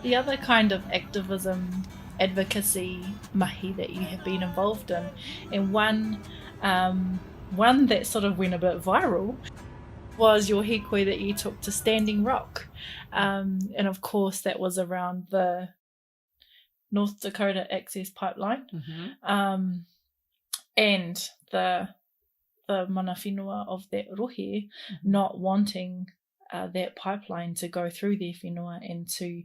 the other kind of activism, advocacy mahi that you have been involved in, and one that sort of went a bit viral was your hikoi that you took to Standing Rock. And of course, that was around the North Dakota Access Pipeline, and the mana whenua of that rohe not wanting that pipeline to go through their whenua and to,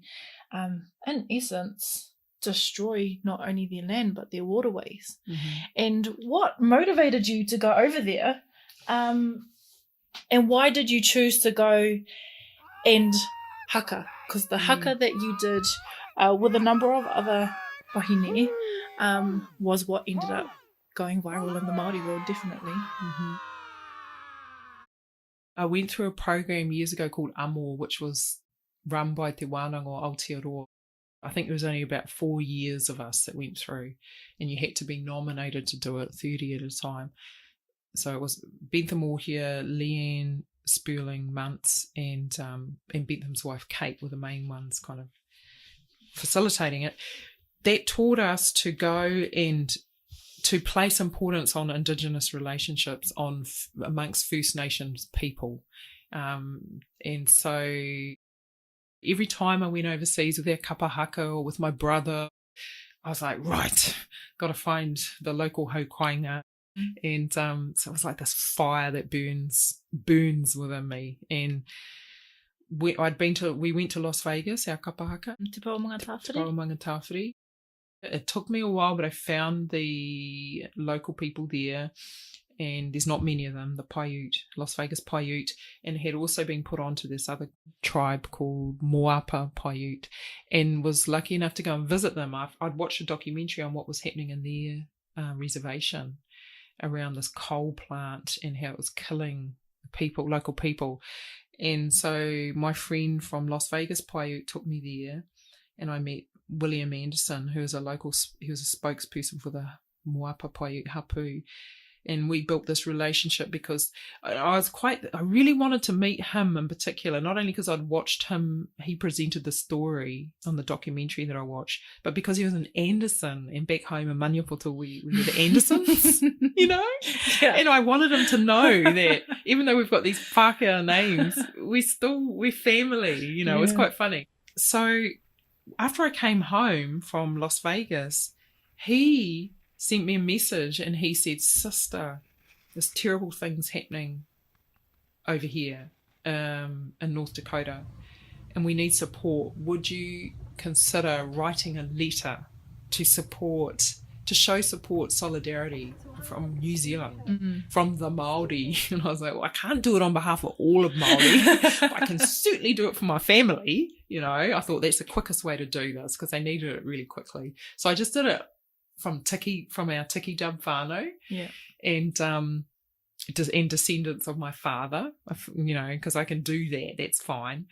in essence, destroy not only their land but their waterways. And what motivated you to go over there, and why did you choose to go and haka? Because the haka that you did with a number of other wahine was what ended up going viral in the Māori world, definitely. I went through a program years ago called Amor, which was run by Te Wānanga Aotearoa. I think there was only about 4 years of us that went through, and you had to be nominated to do it 30 at a time. So it was Bentham O'Hare, Leanne Sperling Muntz, and Bentham's wife Kate were the main ones kind of facilitating it. That taught us to go and to place importance on Indigenous relationships amongst First Nations people. And so every time I went overseas with our kapa haka or with my brother, I was like, right, got to find the local haukainga. And so it was like this fire that burns within me. And we went to Las Vegas, our kapa haka. Te Paumanga Tāwhiri. It took me a while, but I found the local people there, and there's not many of them, the Paiute, Las Vegas Paiute, and it had also been put onto this other tribe called Moapa Paiute, and was lucky enough to go and visit them. I'd watched a documentary on what was happening in their reservation around this coal plant and how it was killing people, local people. And so my friend from Las Vegas Paiute took me there, and I met William Anderson, he was a spokesperson for the Moapa Paiute Hapu, and we built this relationship because I really wanted to meet him in particular, not only because I'd watched him, he presented the story on the documentary that I watched, but because he was an Anderson, and back home in Maniapoto we were the Andersons, you know? Yeah. And I wanted him to know that even though we've got these Pākehā names, we're family, you know. Yeah. It's quite funny. So after I came home from Las Vegas, he sent me a message and he said, "Sister, there's terrible things happening over here in North Dakota and we need support. Would you consider writing a letter to show support, solidarity from New Zealand, from the Māori?" And I was like, well, I can't do it on behalf of all of Māori. I can certainly do it for my family. You know, I thought that's the quickest way to do this because they needed it really quickly. So I just did it from our Tiki Dub whānau, and descendants of my father, you know, because I can do that. That's fine.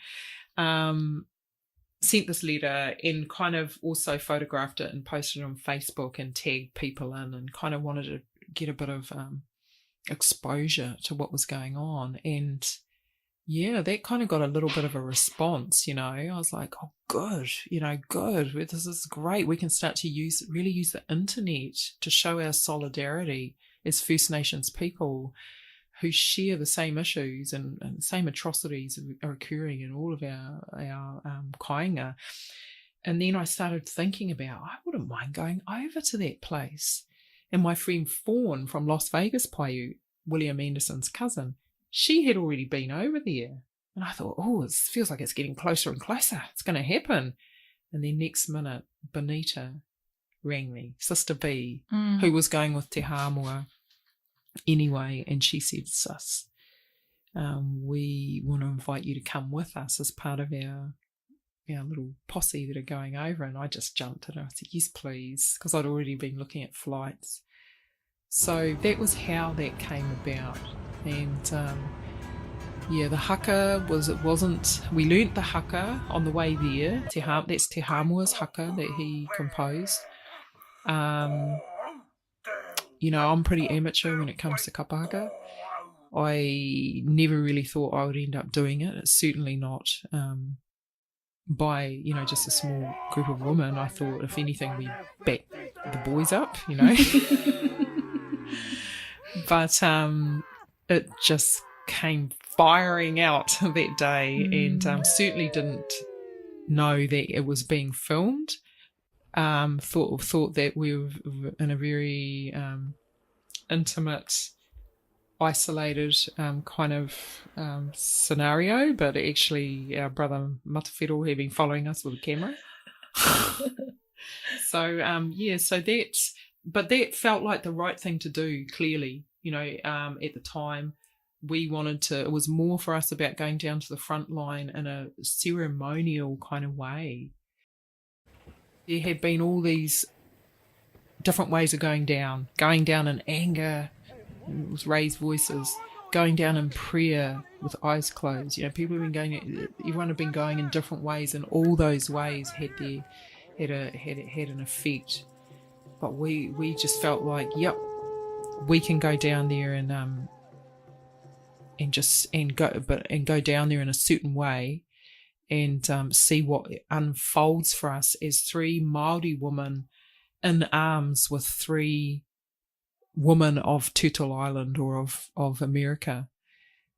Sent this letter and kind of also photographed it and posted it on Facebook and tagged people in, and kind of wanted to get a bit of exposure to what was going on. And yeah, that kind of got a little bit of a response, you know. I was like, oh, good, you know, good. This is great. We can start to really use the internet to show our solidarity as First Nations people who share the same issues and the same atrocities are occurring in all of our kāinga. And then I started thinking about, I wouldn't mind going over to that place. And my friend Fawn from Las Vegas Paiute, William Anderson's cousin, she had already been over there. And I thought, oh, it feels like it's getting closer and closer. It's going to happen. And then next minute, Benita rang me, Sister B, who was going with Te Hāmua anyway, and she said, "Sis, we want to invite you to come with us as part of our little posse that are going over." And I just jumped at her. I said, "Yes, please," because I'd already been looking at flights. So that was how that came about. And the haka we learnt the haka on the way there. That's Te Hāmua's haka that he composed. You know, I'm pretty amateur when it comes to kapa haka. I never really thought I would end up doing it. It's certainly not by, just a small group of women. I thought, if anything, we back the boys up, But it just came firing out that day, and certainly didn't know that it was being filmed. Thought that we were in a very intimate, isolated kind of scenario, but actually our brother Matawhiro had been following us with a camera. So that felt like the right thing to do, clearly. At the time, we wanted to, it was more for us about going down to the front line in a ceremonial kind of way. There had been all these different ways of going down in anger with raised voices, going down in prayer with eyes closed. Everyone had been going in different ways, and all those ways had an effect. But we just felt like, yep, we can go down there and go down there in a certain way, and see what unfolds for us as three Māori women in arms with three women of Turtle Island, or of America.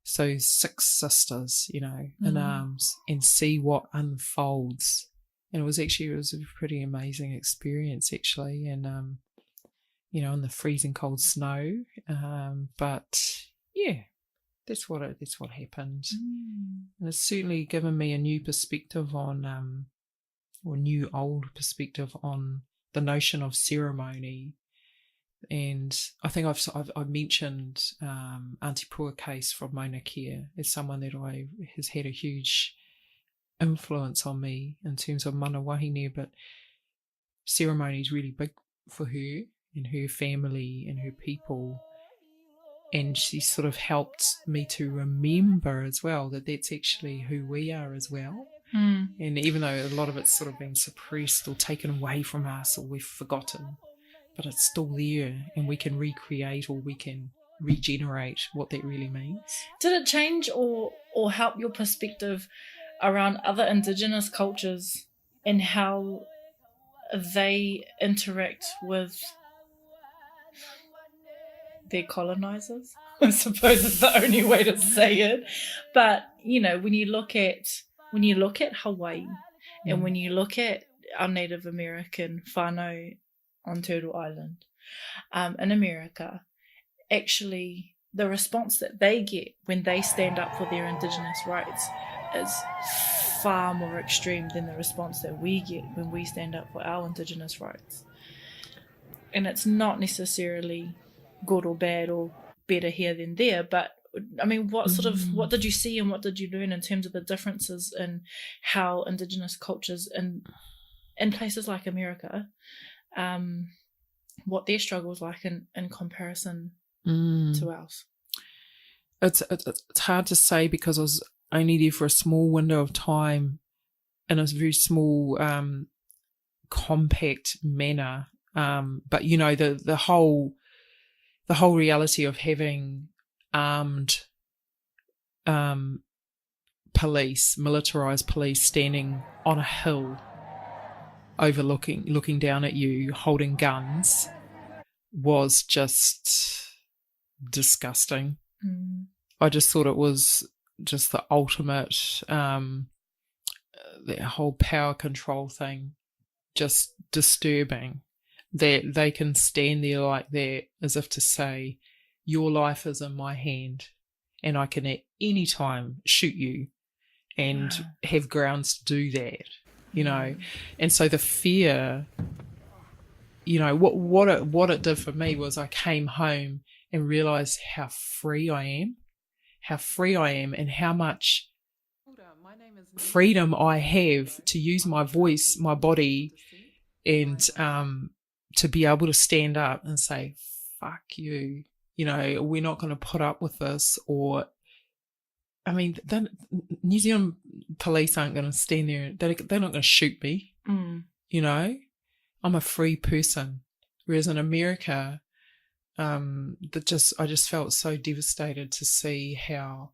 So 6 sisters, in arms, and see what unfolds. And it was a pretty amazing experience, actually. And, in the freezing cold snow. But yeah, that's what happened. And it's certainly given me a new perspective on, old perspective on the notion of ceremony. And I think I've mentioned Auntie Pua case from Mauna Kea as someone that has had a huge influence on me in terms of mana wahine, but ceremony is really big for her and her family and her people. And she sort of helped me to remember as well that that's actually who we are as well. And even though a lot of it's sort of been suppressed or taken away from us, or we've forgotten, but it's still there, and we can recreate, or we can regenerate what that really means. Did it change or help your perspective around other Indigenous cultures and how they interact with their colonizers? I suppose is the only way to say it. But when you look at Hawaii, and when you look at our Native American whānau on Turtle Island, in America, actually the response that they get when they stand up for their Indigenous rights is far more extreme than the response that we get when we stand up for our Indigenous rights. And it's not necessarily good or bad or better here than there, but I mean, what what did you see and what did you learn in terms of the differences in how Indigenous cultures in places like America, what their struggle was like in comparison to ours? It's hard to say, because I was only there for a small window of time in a very small, compact manner. But the whole reality of having armed police, militarized police, standing on a hill, looking down at you, holding guns, was just disgusting. I just thought it was just the ultimate, that whole power control thing, just disturbing, that they can stand there like that as if to say, your life is in my hand and I can at any time shoot you and have grounds to do that, And so the fear, what it did for me was I came home and realised how free I am, and how much freedom I have to use my voice, my body, and to be able to stand up and say, fuck you, we're not going to put up with this. Or, I mean, New Zealand police aren't going to stand there, they're not going to shoot me, I'm a free person. Whereas in America, I just felt so devastated to see how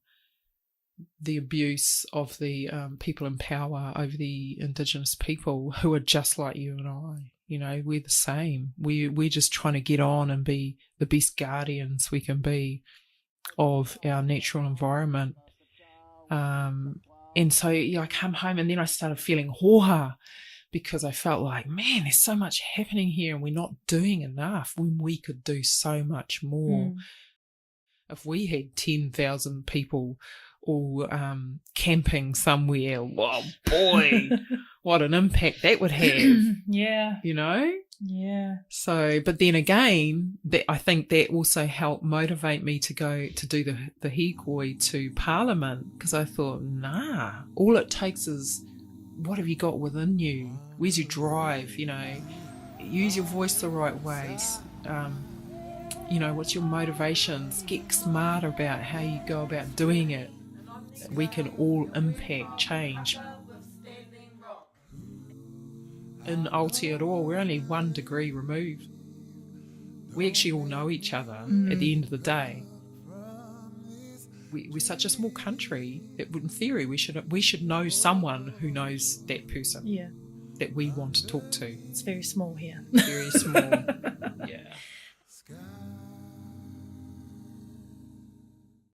the abuse of the people in power over the Indigenous people who are just like you and I. You know, we're the same. We're just trying to get on and be the best guardians we can be of our natural environment. And so I come home and then I started feeling hoha, because I felt like, man, there's so much happening here and we're not doing enough when we could do so much more. If we had 10,000 people all camping somewhere, well, boy, what an impact that would have. Yeah. You know? Yeah. So, but then again, I think that also helped motivate me to go to do the hikoi to Parliament, because I thought, nah, all it takes is, what have you got within you? Where's your drive? You know, use your voice the right ways. You know, what's your motivations? Get smart about how you go about doing it. We can all impact change. In Aotearoa, we're only 1 degree removed. We actually all know each other at the end of the day. We're such a small country that in theory we should know someone who knows that person that we want to talk to. It's very small here. Very small. Yeah.